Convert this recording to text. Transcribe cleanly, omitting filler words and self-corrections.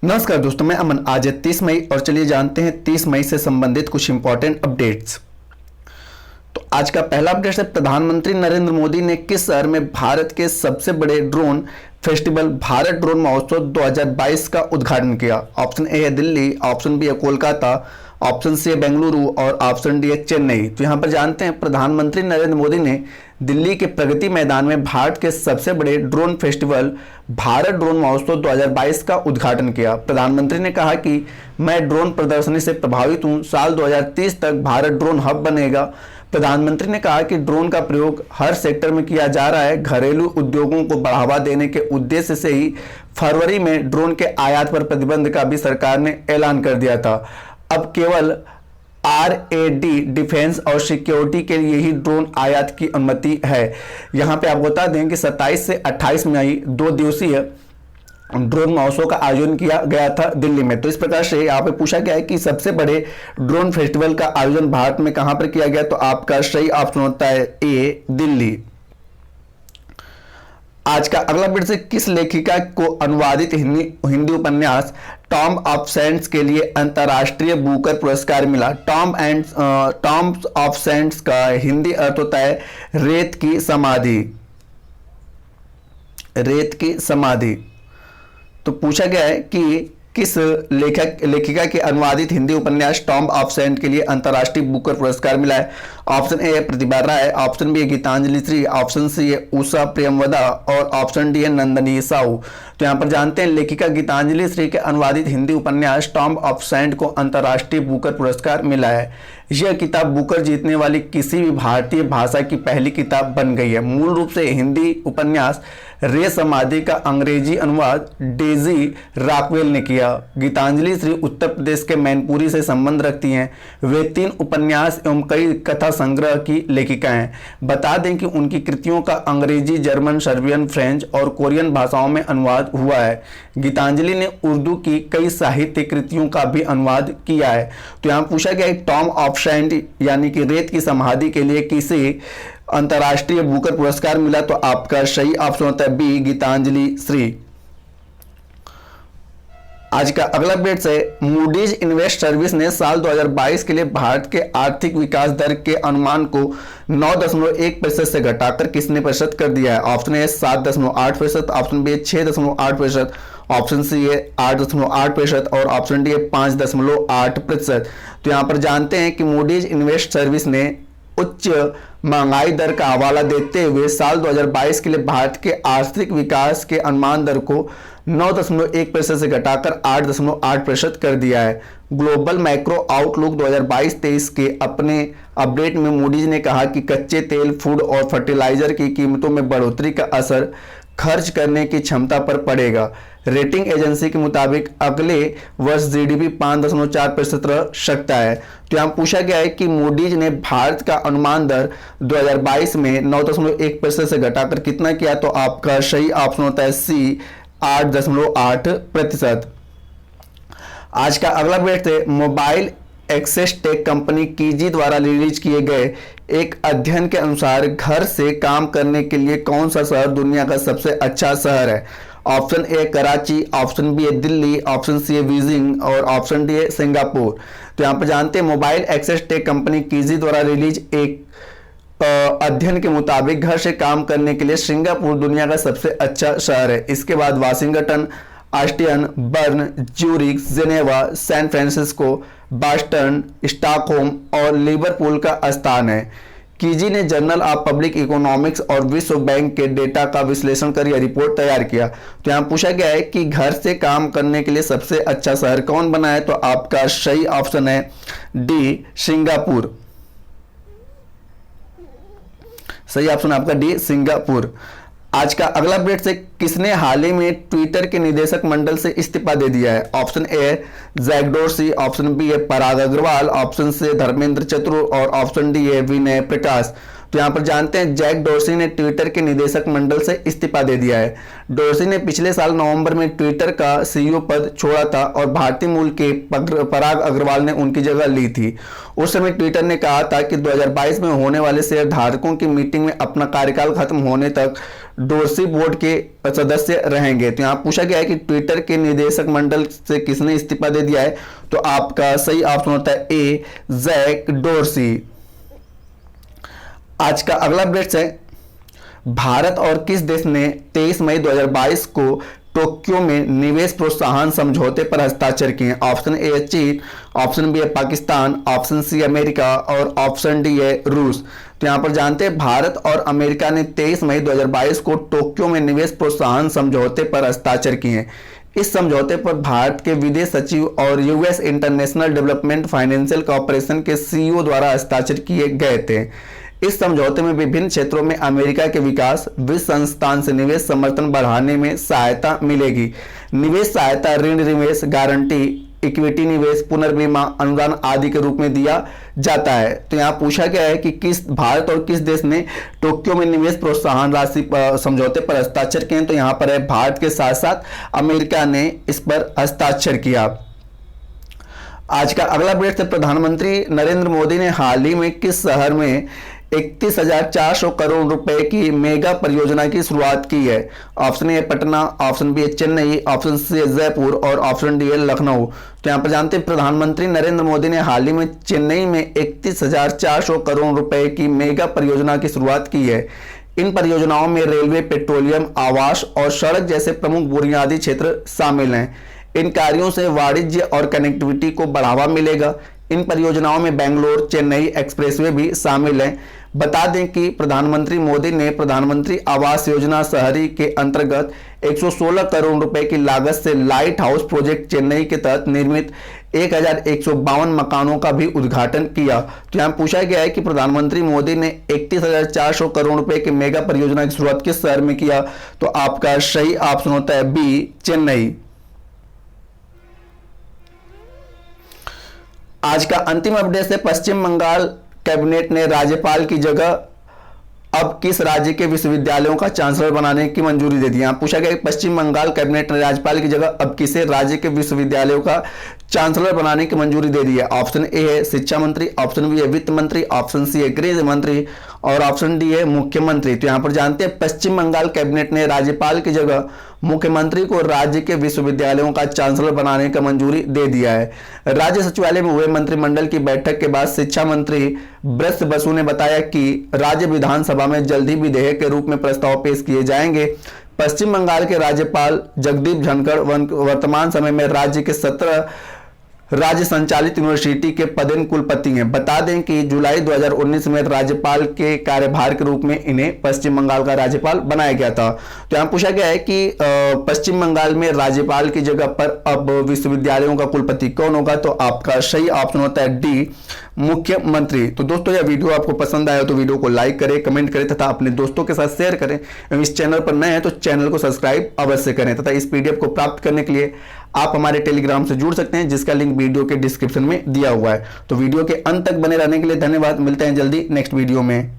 नमस्कार दोस्तों, मैं अमन। आज है 30 मई और चलिए जानते हैं 30 मई से संबंधित कुछ इंपॉर्टेंट अपडेट्स। तो आज का पहला अपडेट है, प्रधानमंत्री नरेंद्र मोदी ने किस शहर में भारत के सबसे बड़े ड्रोन फेस्टिवल भारत ड्रोन महोत्सव 2022 का उद्घाटन किया। ऑप्शन ए है दिल्ली, ऑप्शन बी है कोलकाता, ऑप्शन सी है बेंगलुरु और ऑप्शन डी है चेन्नई। तो यहाँ पर जानते हैं प्रधानमंत्री नरेंद्र मोदी ने दिल्ली के प्रगति मैदान में भारत के सबसे बड़े ड्रोन फेस्टिवल भारत ड्रोन महोत्सव 2022 का उद्घाटन किया। प्रधानमंत्री ने कहा कि मैं ड्रोन प्रदर्शनी से प्रभावित हूं, साल 2030 तक भारत ड्रोन हब बनेगा। प्रधानमंत्री ने कहा कि ड्रोन का प्रयोग हर सेक्टर में किया जा रहा है। घरेलू उद्योगों को बढ़ावा देने के उद्देश्य से ही फरवरी में ड्रोन के आयात पर प्रतिबंध का भी सरकार ने ऐलान कर दिया था। अब केवल आरएडी डिफेंस और सिक्योरिटी के लिए ही ड्रोन आयात की अनुमति है। यहां पे आपको बता दें कि 27 से 28 मई 2 दिवसीय ड्रोन महोत्सव का आयोजन किया गया था दिल्ली में। तो इस प्रकार से यहाँ पे पूछा गया है कि सबसे बड़े ड्रोन फेस्टिवल का आयोजन भारत में कहां पर किया गया, तो आपका सही ऑप्शन होता है ए, दिल्ली। आज का अगला अपडेट से, किस लेखिका को अनुवादित हिंदी उपन्यास टॉम ऑफ सेंट्स के लिए अंतर्राष्ट्रीय बुकर पुरस्कार मिला। टॉम ऑफ सेंट्स का हिंदी अर्थ होता है रेत की समाधि। रेत की समाधि। तो पूछा गया है कि किस लेखिका के अनुवादित हिंदी उपन्यास टॉम ऑफ सेंट के लिए अंतर्राष्ट्रीय बुकर पुरस्कार मिला है। ऑप्शन ए है प्रतिभा राय, ऑप्शन बी है गीतांजलि श्री, ऑप्शन सी है उषा प्रेमवदा और ऑप्शन डी है नंदनी साहू। तो यहाँ पर जानते हैं लेखिका गीतांजलि श्री के अनुवादित हिंदी उपन्यास टॉम ऑफ सेंट को अंतर्राष्ट्रीय बुकर पुरस्कार मिला है। यह किताब बुकर जीतने वाली किसी भी भारतीय भाषा की पहली किताब बन गई है। मूल रूप से हिंदी उपन्यास रे समाधि का अंग्रेजी अनुवाद डेजी रॉकवेल ने किया। गीतांजलि श्री उत्तर प्रदेश के मैनपुरी से संबंध रखती हैं। वे 3 उपन्यास एवं कई कथा संग्रह की लेखिका हैं। बता दें कि उनकी कृतियों का अंग्रेजी, जर्मन, सर्बियन, फ्रेंच और कोरियन भाषाओं में अनुवाद हुआ है। गीतांजलि ने उर्दू की कई साहित्य कृतियों का भी अनुवाद किया है। तो यहाँ पूछा गया टॉम ऑफ सेंट यानी कि रेत की समाधि के लिए किसे अंतर्राष्ट्रीय बुकर पुरस्कार मिला, तो आपका सही ऑप्शन होता है बी, गीतांजलि श्री। आज का अगला अपडेट है, मूडीज इन्वेस्ट सर्विस ने साल 2022 के लिए भारत के आर्थिक विकास दर के अनुमान को 9.1% से घटाकर कितने प्रतिशत कर दिया है। Option A 7.8%, option B 6.8%, option C है 8.8% और ऑप्शन डी है 5.8%। तो यहां पर जानते हैं कि मूडीज इन्वेस्ट सर्विस ने उच्च महंगाई दर का हवाला देते हुए साल 2022 के लिए भारत के आर्थिक विकास के अनुमान दर को 9.1% से घटाकर 8.8% कर दिया है। ग्लोबल मैक्रो आउटलुक 2022-23 के अपने अपडेट में मूडीज ने कहा कि कच्चे तेल, फूड और फर्टिलाइजर की कीमतों में बढ़ोतरी का असर खर्च करने की क्षमता पर पड़ेगा। रेटिंग एजेंसी के मुताबिक अगले वर्ष जीडीपी 5.4% रह सकता है। तो यहाँ पूछा गया है कि मूडीज ने भारत का अनुमान दर 2022 में 9.1% से घटाकर कितना किया, तो आपका सही ऑप्शन होता है सी, 8.8%। आज का अगला अपडेट है, मोबाइल एक्सेस टेक कंपनी कीजी द्वारा रिलीज किए गए एक अध्ययन के अनुसार घर से काम करने के लिए कौन सा शहर दुनिया का सबसे अच्छा शहर है। Option A Karachi, option B है दिल्ली, ऑप्शन सी है बीजिंग और ऑप्शन डी है सिंगापुर। तो यहाँ पर जानते हैं मोबाइल एक्सेस टेक कंपनी कीजी द्वारा रिलीज एक अध्ययन के मुताबिक घर से काम करने के लिए सिंगापुर दुनिया का सबसे अच्छा शहर है। इसके बाद Washington, Austin, Bern, Zurich, Geneva, San Francisco, Boston, Stockholm और लिवरपूल का स्थान है। कीजी ने जर्नल ऑफ पब्लिक इकोनॉमिक्स और विश्व बैंक के डेटा का विश्लेषण कर यह रिपोर्ट तैयार किया। तो यहाँ पूछा गया है कि घर से काम करने के लिए सबसे अच्छा शहर कौन बना है, तो आपका सही ऑप्शन है डी, सिंगापुर। सही ऑप्शन आपका डी, सिंगापुर। आज का अगला अपडेट से, किसने हाल ही में ट्विटर के निदेशक मंडल से इस्तीफा दे दिया है। Option A Jack Dorsey, option B है पराग अग्रवाल, ऑप्शन सी धर्मेंद्र चतुर और ऑप्शन डी है विनय प्रकाश। तो यहाँ पर जानते हैं जैक डोर्सी ने ट्विटर के निदेशक मंडल से इस्तीफा दे दिया है। डोर्सी ने पिछले साल नवंबर में ट्विटर का सीईओ पद छोड़ा था और भारतीय मूल के पराग अग्रवाल ने उनकी जगह ली थी। उस समय ट्विटर ने कहा था कि 2022 में होने वाले शेयर धारकों की मीटिंग में अपना कार्यकाल खत्म होने तक डोर्सी बोर्ड के सदस्य रहेंगे। तो यहाँ पूछा गया है कि ट्विटर के निदेशक मंडल से किसने इस्तीफा दे दिया है, तो आपका सही ऑप्शन होता है ए, जैक डोर्सी। आज का अगला अपडेट है, भारत और किस देश ने 23 मई 2022 को टोक्यो में निवेश प्रोत्साहन समझौते पर हस्ताक्षर किए? ऑप्शन ए है चीन, ऑप्शन बी है पाकिस्तान, ऑप्शन सी अमेरिका और ऑप्शन डी है रूस। तो यहां पर जानते हैं भारत और अमेरिका ने 23 मई 2022 को टोक्यो में निवेश प्रोत्साहन समझौते पर हस्ताक्षर किए। इस समझौते पर भारत के विदेश सचिव और US international development financial corporation के सीईओ द्वारा हस्ताक्षर किए गए थे। इस समझौते में विभिन्न क्षेत्रों में अमेरिका के विकास, विश्व संस्थान से निवेश समर्थन बढ़ाने में सहायता मिलेगी। निवेश सहायता ऋण, निवेश गारंटी, इक्विटी निवेश, पुनर्बीमा, अनुदान आदि के रूप में दिया जाता है। तो यहाँ पूछा गया है कि किस भारत और किस देश ने टोक्यो में निवेश प्रोत्साहन राशि समझौते पर हस्ताक्षर किए? तो यहाँ पर है भारत के साथ साथ अमेरिका ने इस पर हस्ताक्षर किया। आज का अगला अपडेट है, प्रधानमंत्री नरेंद्र मोदी ने हाल ही में किस शहर में 31,400 करोड़ रुपए की मेगा परियोजना की शुरुआत की है? Option A Patna, option B है चेन्नई, ऑप्शन सी है जयपुर और ऑप्शन डी है लखनऊ। तो यहाँ पर जानते हैं प्रधानमंत्री नरेंद्र मोदी ने हाल ही में चेन्नई में 31,400 करोड़ रुपए की मेगा परियोजना की शुरुआत की है। इन परियोजनाओं में रेलवे, पेट्रोलियम, आवास और सड़क जैसे प्रमुख बुनियादी क्षेत्र शामिल हैं। इन कार्यों से वाणिज्य और कनेक्टिविटी को बढ़ावा मिलेगा। इन परियोजनाओं में बेंगलोर चेन्नई एक्सप्रेसवे भी शामिल हैं। बता दें कि प्रधानमंत्री मोदी ने प्रधानमंत्री आवास योजना शहरी के अंतर्गत 116 करोड़ रुपए की लागत से लाइट हाउस प्रोजेक्ट चेन्नई के तहत निर्मित 1152 मकानों का भी उद्घाटन किया। तो यहाँ पूछा गया है कि प्रधानमंत्री मोदी ने 31,400 करोड़ रुपए की मेगा परियोजना की शुरुआत किस शहर में किया? तो आपका सही ऑप्शन होता है बी, चेन्नई। आज का अंतिम अपडेट है, पश्चिम बंगाल कैबिनेट ने राज्यपाल की जगह अब किस राज्य के विश्वविद्यालयों का चांसलर बनाने की मंजूरी दे दी? यहां पूछा गया कि पश्चिम बंगाल कैबिनेट ने राज्यपाल की जगह अब किसे राज्य के विश्वविद्यालयों का चांसलर बनाने की मंजूरी दे दी है? ऑप्शन ए है शिक्षा मंत्री, ऑप्शन बी है वित्त मंत्री, ऑप्शन सी है गृह मंत्री और ऑप्शन डी है मुख्यमंत्री। तो यहां पर जानते हैं पश्चिम बंगाल कैबिनेट ने राज्यपाल की जगह मुख्यमंत्री को राज्य के विश्वविद्यालयों का चांसलर बनाने का मंजूरी दे दिया है। राज्य सचिवालय में हुए मंत्रिमंडल की बैठक के बाद शिक्षा मंत्री ब्रस बसु ने बताया कि राज्य विधानसभा में जल्द ही विधेयक के रूप में प्रस्ताव पेश किए जाएंगे। पश्चिम बंगाल के राज्यपाल जगदीप धनखड़ वर्तमान समय में राज्य के 17 राज्य संचालित यूनिवर्सिटी के पदेन कुलपति हैं। बता दें कि जुलाई 2019 में राज्यपाल के कार्यभार के रूप में इन्हें पश्चिम बंगाल का राज्यपाल बनाया गया था। तो यहाँ पूछा गया है कि पश्चिम बंगाल में राज्यपाल की जगह पर अब विश्वविद्यालयों का कुलपति कौन होगा? तो आपका सही ऑप्शन होता है डी, मुख्यमंत्री। तो दोस्तों यह वीडियो आपको पसंद आया तो वीडियो को लाइक करें, कमेंट करें तथा अपने दोस्तों के साथ शेयर करें। इस चैनल पर नए हैं तो चैनल को सब्सक्राइब अवश्य करें तथा इस पीडीएफ को प्राप्त करने के लिए आप हमारे टेलीग्राम से जुड़ सकते हैं, जिसका लिंक वीडियो के डिस्क्रिप्शन में दिया हुआ है। तो वीडियो के अंत तक बने रहने के लिए धन्यवाद। मिलते हैं जल्दी नेक्स्ट वीडियो में।